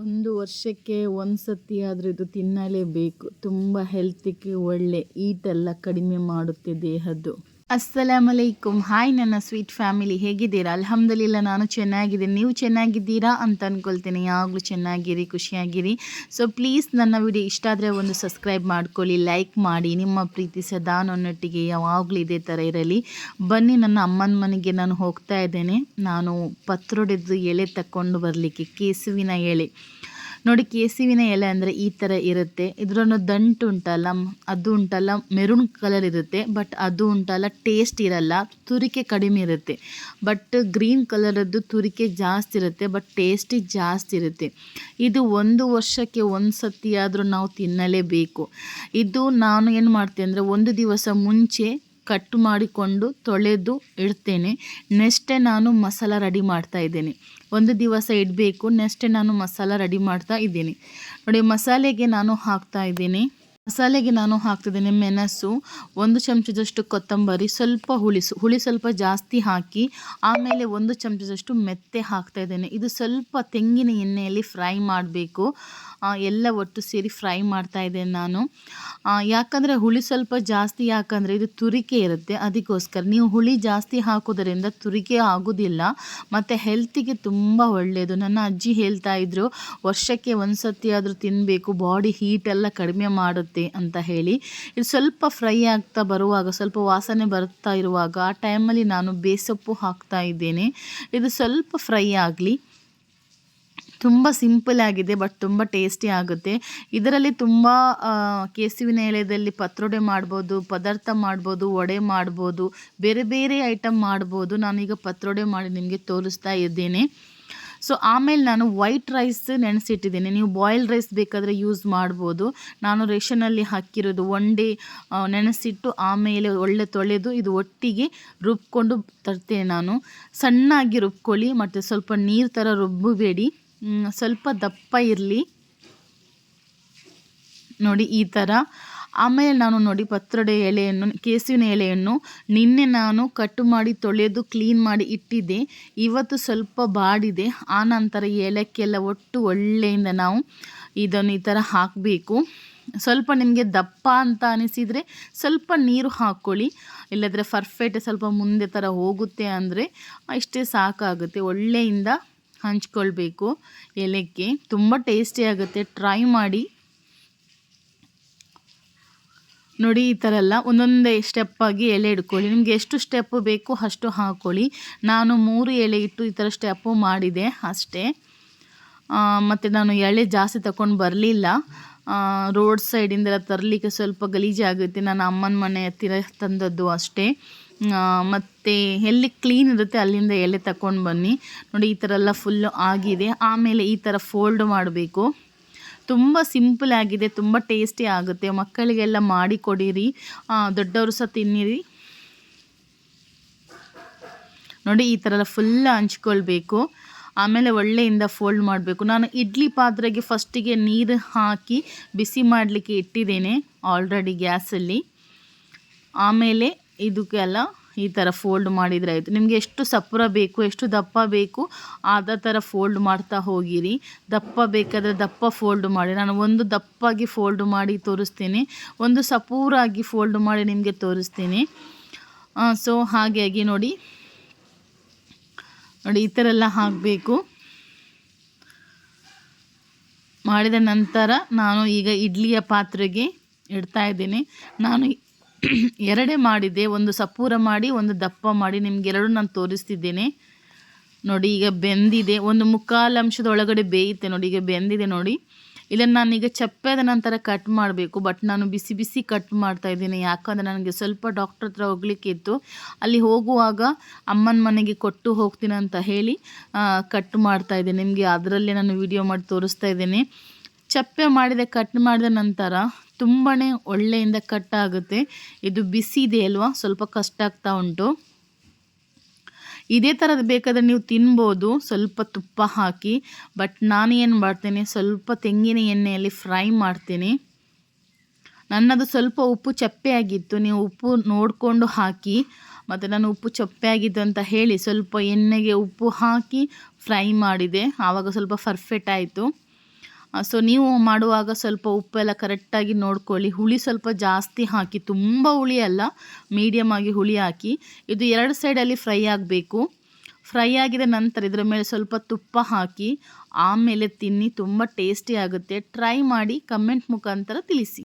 ಒಂದು ವರ್ಷಕ್ಕೆ ಒಂದು ಸತಿ ಆದರೂ ಇದು ತಿನ್ನಲೇಬೇಕು. ತುಂಬ ಹೆಲ್ತಿಗೆ ಒಳ್ಳೆ, ಈಟೆಲ್ಲ ಕಡಿಮೆ ಮಾಡುತ್ತೆ ದೇಹದ್ದು. ಅಸ್ಸಲಾಮ್ ಅಲೈಕುಮ್. ಹಾಯ್ ನನ್ನ ಸ್ವೀಟ್ ಫ್ಯಾಮಿಲಿ, ಹೇಗಿದ್ದೀರಾ? ಅಲ್ಹಮ್ದುಲಿಲ್ಲ, ನಾನು ಚೆನ್ನಾಗಿದ್ದೀನಿ. ನೀವು ಚೆನ್ನಾಗಿದ್ದೀರಾ ಅಂತ ಅಂದ್ಕೊಳ್ತೀನಿ. ಯಾವಾಗಲೂ ಚೆನ್ನಾಗಿರಿ, ಖುಷಿಯಾಗಿರಿ. ಸೊ ಪ್ಲೀಸ್ ನನ್ನ ವಿಡಿಯೋ ಇಷ್ಟ ಆದರೆ ಒಂದು ಸಬ್ಸ್ಕ್ರೈಬ್ ಮಾಡ್ಕೊಳ್ಳಿ, ಲೈಕ್ ಮಾಡಿ. ನಿಮ್ಮ ಪ್ರೀತಿ ಸದಾ ನನ್ನೊಟ್ಟಿಗೆ ಯಾವಾಗಲೂ ಇದೇ ಥರ ಇರಲಿ. ಬನ್ನಿ, ನನ್ನ ಅಮ್ಮನ ಮನೆಗೆ ನಾನು ಹೋಗ್ತಾ ಇದ್ದೇನೆ. ನಾನು ಪತ್ರೊಡೆದು ಎಲೆ ತಗೊಂಡು ಬರಲಿಕ್ಕೆ, ಕೇಸುವಿನ ಎಲೆ ನೋಡಿ. ಕೇಸುವಿನ ಎಲೆ ಅಂದರೆ ಈ ಥರ ಇರುತ್ತೆ. ಇದರನ್ನು ದಂಟು ಉಂಟಲ್ಲ, ಅದು ಉಂಟಲ್ಲ ಮೆರೂನ್ ಕಲರ್ ಇರುತ್ತೆ. ಬಟ್ ಅದು ಉಂಟಲ್ಲ ಟೇಸ್ಟ್ ಇರಲ್ಲ, ತುರಿಕೆ ಕಡಿಮೆ ಇರುತ್ತೆ. ಬಟ್ ಗ್ರೀನ್ ಕಲರದ್ದು ತುರಿಕೆ ಜಾಸ್ತಿ ಇರುತ್ತೆ, ಬಟ್ ಟೇಸ್ಟಿ ಜಾಸ್ತಿ ಇರುತ್ತೆ. ಇದು ಒಂದು ವರ್ಷಕ್ಕೆ ಒಂದು ಸತಿ ಆದರೂ ನಾವು ತಿನ್ನಲೇಬೇಕು. ಇದು ನಾನು ಏನು ಮಾಡ್ತೇನೆ ಅಂದರೆ, ಒಂದು ದಿವಸ ಮುಂಚೆ ಕಟ್ ಮಾಡಿಕೊಂಡು ತೊಳೆದು ಇಡ್ತೇನೆ. ನೆಕ್ಸ್ಟೇ ನಾನು ಮಸಾಲ ರೆಡಿ ಮಾಡ್ತಾ ಇದ್ದೇನೆ. ಒಂದು ದಿವಸ ಇಡಬೇಕು, ನೆಕ್ಸ್ಟೇ ನಾನು ಮಸಾಲ ರೆಡಿ ಮಾಡ್ತಾ ಇದ್ದೀನಿ. ನೋಡಿ, ಮಸಾಲೆಗೆ ನಾನು ಹಾಕ್ತಾ ಇದ್ದೀನಿ. ಮೆಣಸು, 1 ಚಮಚದಷ್ಟು ಕೊತ್ತಂಬರಿ, ಸ್ವಲ್ಪ ಹುಳಿ ಸ್ವಲ್ಪ ಜಾಸ್ತಿ ಹಾಕಿ, ಆಮೇಲೆ 1 ಚಮಚದಷ್ಟು ಮೆತ್ತೆ ಹಾಕ್ತಾ ಇದ್ದೇನೆ. ಇದು ಸ್ವಲ್ಪ ತೆಂಗಿನ ಎಣ್ಣೆಯಲ್ಲಿ ಫ್ರೈ ಮಾಡಬೇಕು. ಎಲ್ಲ ಒಟ್ಟು ಸೇರಿ ಫ್ರೈ ಮಾಡ್ತಾ ಇದ್ದೇನೆ ನಾನು. ಯಾಕಂದರೆ ಹುಳಿ ಸ್ವಲ್ಪ ಜಾಸ್ತಿ, ಯಾಕಂದರೆ ಇದು ತುರಿಕೆ ಇರುತ್ತೆ, ಅದಕ್ಕೋಸ್ಕರ. ನೀವು ಹುಳಿ ಜಾಸ್ತಿ ಹಾಕೋದರಿಂದ ತುರಿಕೆ ಆಗೋದಿಲ್ಲ ಮತ್ತು ಹೆಲ್ತಿಗೆ ತುಂಬ ಒಳ್ಳೆಯದು. ನನ್ನ ಅಜ್ಜಿ ಹೇಳ್ತಾ ಇದ್ರು, ವರ್ಷಕ್ಕೆ ಒಂದು ಸತಿ ಆದರೂ ತಿನ್ನಬೇಕು, ಬಾಡಿ ಹೀಟೆಲ್ಲ ಕಡಿಮೆ ಮಾಡುತ್ತೆ ಅಂತ ಹೇಳಿ. ಇದು ಸ್ವಲ್ಪ ಫ್ರೈ ಆಗ್ತಾ ಬರುವಾಗ, ಸ್ವಲ್ಪ ವಾಸನೆ ಬರ್ತಾ ಇರುವಾಗ, ಆ ಟೈಮಲ್ಲಿ ನಾನು ಬೇಸೊಪ್ಪು ಹಾಕ್ತಾ ಇದ್ದೇನೆ. ಇದು ಸ್ವಲ್ಪ ಫ್ರೈ ಆಗಲಿ. ತುಂಬ ಸಿಂಪಲ್ ಆಗಿದೆ, ಬಟ್ ತುಂಬ ಟೇಸ್ಟಿ ಆಗುತ್ತೆ. ಇದರಲ್ಲಿ ತುಂಬ ಕೇಸುವಿನ ಎಲೆಯಲ್ಲಿ ಪತ್ರೊಡೆ ಮಾಡ್ಬೋದು, ಪದಾರ್ಥ ಮಾಡ್ಬೋದು, ವಡೆ ಮಾಡ್ಬೋದು, ಬೇರೆ ಬೇರೆ ಐಟಮ್ ಮಾಡ್ಬೋದು. ನಾನೀಗ ಪತ್ರೊಡೆ ಮಾಡಿ ನಿಮಗೆ ತೋರಿಸ್ತಾ ಇದ್ದೇನೆ. ಸೊ ಆಮೇಲೆ ನಾನು ವೈಟ್ ರೈಸ್ ನೆನೆಸಿಟ್ಟಿದ್ದೇನೆ. ನೀವು ಬಾಯ್ಲ್ಡ್ ರೈಸ್ ಬೇಕಾದರೆ ಯೂಸ್ ಮಾಡ್ಬೋದು. ನಾನು ರೇಷನಲ್ಲಿ ಹಾಕಿರೋದು 1 ಡೇ ನೆನೆಸಿಟ್ಟು ಆಮೇಲೆ ಒಳ್ಳೆ ತೊಳೆದು ಇದು ಒಟ್ಟಿಗೆ ರುಬ್ಕೊಂಡು ತರ್ತೇನೆ ನಾನು. ಸಣ್ಣಾಗಿ ರುಬ್ಕೊಳ್ಳಿ, ಮತ್ತು ಸ್ವಲ್ಪ ನೀರು ಥರ ರುಬ್ಬಬೇಡಿ, ಸ್ವಲ್ಪ ದಪ್ಪ ಇರಲಿ ನೋಡಿ, ಈ ಥರ. ಆಮೇಲೆ ನಾನು ನೋಡಿ, ಪತ್ರೊಡೆ ಎಲೆಯನ್ನು, ಕೇಸುವಿನ ಎಲೆಯನ್ನು ನಿನ್ನೆ ನಾನು ಕಟ್ ಮಾಡಿ ತೊಳೆದು ಕ್ಲೀನ್ ಮಾಡಿ ಇಟ್ಟಿದ್ದೆ. ಇವತ್ತು ಸ್ವಲ್ಪ ಬಾಡಿದೆ. ಆನಂತರ ಎಲೆಕ್ಕೆಲ್ಲ ಒಟ್ಟು ಒಳ್ಳೆಯಿಂದ ನಾವು ಇದನ್ನು ಈ ಥರ ಹಾಕಬೇಕು. ಸ್ವಲ್ಪ ನಿಮಗೆ ದಪ್ಪ ಅಂತ ಅನಿಸಿದರೆ ಸ್ವಲ್ಪ ನೀರು ಹಾಕ್ಕೊಳ್ಳಿ, ಇಲ್ಲದ್ರೆ ಪರ್ಫೆಕ್ಟ್ ಸ್ವಲ್ಪ ಮುಂದೆ ಥರ ಹೋಗುತ್ತೆ ಅಂದರೆ ಇಷ್ಟೇ ಸಾಕಾಗುತ್ತೆ. ಒಳ್ಳೆಯಿಂದ ಹಂಚ್ಕೊಳ್ಬೇಕು ಎಲೆಕ್ಕೆ, ತುಂಬ ಟೇಸ್ಟಿ ಆಗುತ್ತೆ. ಟ್ರೈ ಮಾಡಿ ನೋಡಿ. ಈ ಥರ ಎಲ್ಲ ಒಂದೊಂದೇ ಸ್ಟೆಪ್ಪಾಗಿ ಎಲೆ ಇಟ್ಕೊಳ್ಳಿ. ನಿಮಗೆ ಎಷ್ಟು ಸ್ಟೆಪ್ ಬೇಕು ಅಷ್ಟು ಹಾಕ್ಕೊಳ್ಳಿ. ನಾನು 3 ಎಲೆ ಇಟ್ಟು ಈ ಥರ ಸ್ಟೆಪ್ಪು ಮಾಡಿದೆ ಅಷ್ಟೇ. ಮತ್ತು ನಾನು ಎಳೆ ಜಾಸ್ತಿ ತಗೊಂಡು ಬರಲಿಲ್ಲ. ರೋಡ್ ಸೈಡಿಂದೆಲ್ಲ ತರಲಿಕ್ಕೆ ಸ್ವಲ್ಪ ಗಲೀಜಾಗುತ್ತೆ. ನಾನು ಅಮ್ಮನ ಮನೆ ಹತ್ತಿರ ತಂದದ್ದು ಅಷ್ಟೇ. ಮತ್ತು ಎಲ್ಲಿ ಕ್ಲೀನ್ ಇರುತ್ತೆ ಅಲ್ಲಿಂದ ಎಲೆ ತಗೊಂಡು ಬನ್ನಿ. ನೋಡಿ, ಈ ಥರ ಎಲ್ಲ ಫುಲ್ಲು ಆಗಿದೆ. ಆಮೇಲೆ ಈ ಥರ ಫೋಲ್ಡ್ ಮಾಡಬೇಕು. ತುಂಬ ಸಿಂಪಲ್ ಆಗಿದೆ, ತುಂಬ ಟೇಸ್ಟಿ ಆಗುತ್ತೆ. ಮಕ್ಕಳಿಗೆಲ್ಲ ಮಾಡಿ ಕೊಡಿರಿ, ದೊಡ್ಡವರು ಸಹ ತಿನ್ನಿರಿ. ನೋಡಿ, ಈ ಥರ ಎಲ್ಲ ಫುಲ್ ಹಂಚ್ಕೊಳ್ಬೇಕು. ಆಮೇಲೆ ಒಳ್ಳೆಯಿಂದ ಫೋಲ್ಡ್ ಮಾಡಬೇಕು. ನಾನು ಇಡ್ಲಿ ಪಾತ್ರೆಗೆ ಫಸ್ಟಿಗೆ ನೀರು ಹಾಕಿ ಬಿಸಿ ಮಾಡಲಿಕ್ಕೆ ಇಟ್ಟಿದ್ದೇನೆ ಆಲ್ರೆಡಿ ಗ್ಯಾಸಲ್ಲಿ. ಆಮೇಲೆ ಇದಕ್ಕೆಲ್ಲ ಈ ಥರ ಫೋಲ್ಡ್ ಮಾಡಿದರೆ ಆಯಿತು. ನಿಮಗೆ ಎಷ್ಟು ಸಪುರ ಬೇಕು, ಎಷ್ಟು ದಪ್ಪ ಬೇಕು ಅದೇ ಥರ ಫೋಲ್ಡ್ ಮಾಡ್ತಾ ಹೋಗಿರಿ. ದಪ್ಪ ಬೇಕಾದರೆ ದಪ್ಪ ಫೋಲ್ಡ್ ಮಾಡಿ. ನಾನು ಒಂದು ದಪ್ಪಾಗಿ ಫೋಲ್ಡ್ ಮಾಡಿ ತೋರಿಸ್ತೀನಿ, ಒಂದು ಸಪೂರಾಗಿ ಫೋಲ್ಡ್ ಮಾಡಿ ನಿಮಗೆ ತೋರಿಸ್ತೀನಿ. ಸೊ ಹಾಗಾಗಿ ನೋಡಿ ಈ ಥರ ಎಲ್ಲ ಹಾಕಬೇಕು. ಮಾಡಿದ ನಂತರ ನಾನು ಈಗ ಇಡ್ಲಿಯ ಪಾತ್ರೆಗೆ ಇಡ್ತಾ ಇದ್ದೇನೆ. ನಾನು 2 ಮಾಡಿದ್ದೆ, ಒಂದು ಸಪೂರ ಮಾಡಿ, ಒಂದು ದಪ್ಪ ಮಾಡಿ. ನಿಮ್ಗೆ 2 ನಾನು ತೋರಿಸ್ತಿದ್ದೇನೆ ನೋಡಿ. ಈಗ ಬೆಂದಿದೆ, ಒಂದು 1/4 ಅಂಶದ ಒಳಗಡೆ ಬೇಯುತ್ತೆ ನೋಡಿ. ಈಗ ಬೆಂದಿದೆ ನೋಡಿ. ಇದನ್ನು ನಾನೀಗ ಚಪ್ಪೆದ ನಂತರ ಕಟ್ ಮಾಡಬೇಕು, ಬಟ್ ನಾನು ಬಿಸಿ ಬಿಸಿ ಕಟ್ ಮಾಡ್ತಾ ಇದ್ದೀನಿ. ಯಾಕಂದರೆ ನನಗೆ ಸ್ವಲ್ಪ ಡಾಕ್ಟ್ರ್ ಹತ್ರ ಹೋಗ್ಲಿಕ್ಕೆ ಇತ್ತು. ಅಲ್ಲಿ ಹೋಗುವಾಗ ಅಮ್ಮನ ಮನೆಗೆ ಕೊಟ್ಟು ಹೋಗ್ತೀನಿ ಅಂತ ಹೇಳಿ ಕಟ್ ಮಾಡ್ತಾ ಇದ್ದೇನೆ. ನಿಮಗೆ ಅದರಲ್ಲೇ ನಾನು ವಿಡಿಯೋ ಮಾಡಿ ತೋರಿಸ್ತಾ ಇದ್ದೇನೆ. ಚಪ್ಪೆ ಕಟ್ ಮಾಡಿದ ನಂತರ ತುಂಬಾ ಒಳ್ಳೆಯಿಂದ ಕಟ್ ಆಗುತ್ತೆ. ಇದು ಬಿಸಿ ಇದೆ ಅಲ್ವಾ, ಸ್ವಲ್ಪ ಕಷ್ಟ ಆಗ್ತಾ ಉಂಟು. ಇದೇ ಥರದ್ದು ಬೇಕಾದರೆ ನೀವು ತಿನ್ಬೋದು, ಸ್ವಲ್ಪ ತುಪ್ಪ ಹಾಕಿ. ಬಟ್ ನಾನು ಏನು ಮಾಡ್ತೇನೆ, ಸ್ವಲ್ಪ ತೆಂಗಿನ ಎಣ್ಣೆಯಲ್ಲಿ ಫ್ರೈ ಮಾಡ್ತೇನೆ. ನನ್ನದು ಸ್ವಲ್ಪ ಉಪ್ಪು ಚಪ್ಪೆ ಆಗಿತ್ತು, ನೀವು ಉಪ್ಪು ನೋಡಿಕೊಂಡು ಹಾಕಿ. ಮತ್ತು ನಾನು ಉಪ್ಪು ಚಪ್ಪೆ ಆಗಿತ್ತು ಅಂತ ಹೇಳಿ ಸ್ವಲ್ಪ ಎಣ್ಣೆಗೆ ಉಪ್ಪು ಹಾಕಿ ಫ್ರೈ ಮಾಡಿದೆ, ಆವಾಗ ಸ್ವಲ್ಪ ಪರ್ಫೆಕ್ಟ್ ಆಯಿತು. ಸೊ ನೀವು ಮಾಡುವಾಗ ಸ್ವಲ್ಪ ಉಪ್ಪೆಲ್ಲ ಕರೆಕ್ಟಾಗಿ ನೋಡ್ಕೊಳ್ಳಿ. ಹುಳಿ ಸ್ವಲ್ಪ ಜಾಸ್ತಿ ಹಾಕಿ, ತುಂಬ ಹುಳಿ ಅಲ್ಲ, ಮೀಡಿಯಮ್ ಆಗಿ ಹುಳಿ ಹಾಕಿ. ಇದು 2 ಸೈಡಲ್ಲಿ ಫ್ರೈ ಆಗಬೇಕು. ಫ್ರೈ ಆಗಿದ ನಂತರ ಇದರ ಮೇಲೆ ಸ್ವಲ್ಪ ತುಪ್ಪ ಹಾಕಿ ಆಮೇಲೆ ತಿನ್ನಿ, ತುಂಬ ಟೇಸ್ಟಿ ಆಗುತ್ತೆ. ಟ್ರೈ ಮಾಡಿ, ಕಮೆಂಟ್ ಮುಖಾಂತರ ತಿಳಿಸಿ.